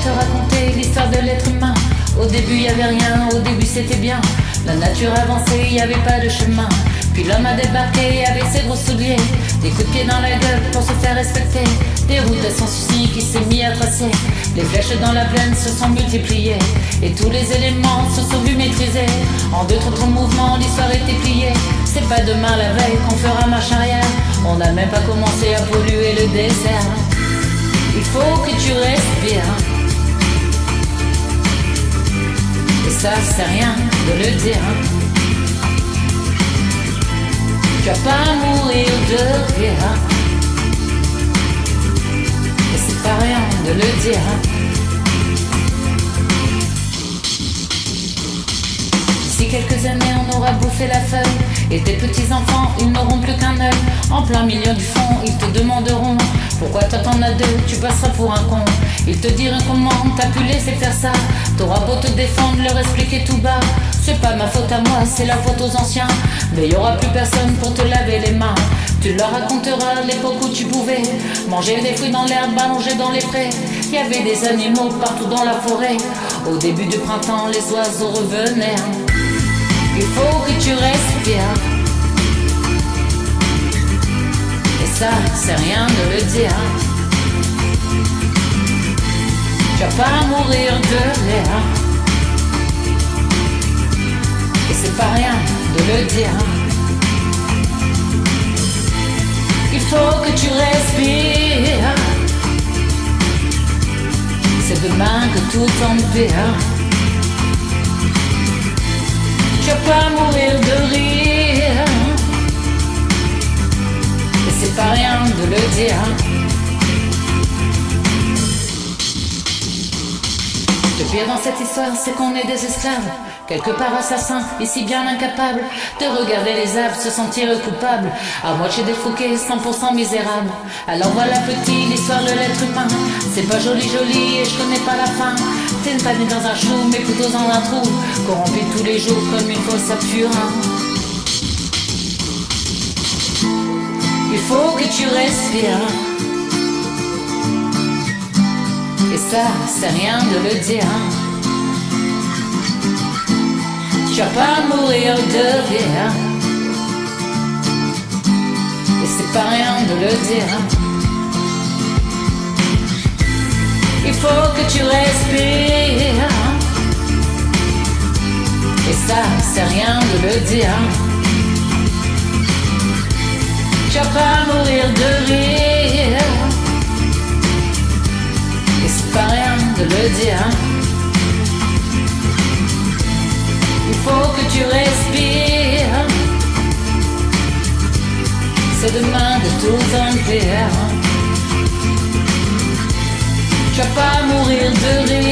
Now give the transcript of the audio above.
te raconter l'histoire de l'être humain. Au début y avait rien, au début c'était bien. La nature avançait, y avait pas de chemin. Puis l'homme a débarqué avec ses gros souliers, des coups de pied dans la gueule pour se faire respecter, des routes à sans souci qui s'est mis à tracer. Les flèches dans la plaine se sont multipliées, et tous les éléments se sont vus maîtrisés. En deux trop mouvements, l'histoire était pliée. C'est pas demain la veille qu'on fera marche arrière. On n'a même pas commencé à polluer le désert. Il faut que tu respires, et ça c'est rien de le dire. Tu vas pas mourir de rire, et c'est pas rien de le dire. D'ici quelques années on aura bouffé la feuille, et tes petits enfants ils n'auront plus qu'un œil. En plein milieu du fond ils te demanderont pourquoi toi t'en as deux, tu passeras pour un con. Ils te diront comment t'as pu laisser faire ça. T'auras beau te défendre, leur expliquer tout bas. C'est pas ma faute à moi, c'est la faute aux anciens. Mais y aura plus personne pour te laver les mains. Tu leur raconteras l'époque où tu pouvais manger des fruits dans l'herbe, allongés dans les prés. Y avait des animaux partout dans la forêt. Au début du printemps, les oiseaux revenaient. Il faut que tu respires, et ça, c'est rien de le dire. Tu vas pas mourir de rire, et c'est pas rien de le dire. Il faut que tu respires, c'est demain que tout empire. Tu vas pas mourir de rire, et c'est pas rien de le dire. Le pire dans cette histoire, c'est qu'on est des esclaves, quelque part assassins, ici bien incapables de regarder les arbres, se sentir coupables, à moitié défouqués, 100% misérables. Alors voilà petit, l'histoire de l'être humain. C'est pas joli joli et je connais pas la fin. T'es pas né dans un chou, mais plutôt dans un trou, corrompu tous les jours comme une fausse à purin. Il faut que tu respires, et ça, c'est rien de le dire. Tu vas pas mourir de rire, et c'est pas rien de le dire. Il faut que tu respires, et ça, c'est rien de le dire. Tu vas pas mourir de rire, et c'est pas rien de le dire. Il faut que tu respires, c'est demain de tout empire. Tu vas pas mourir de rire,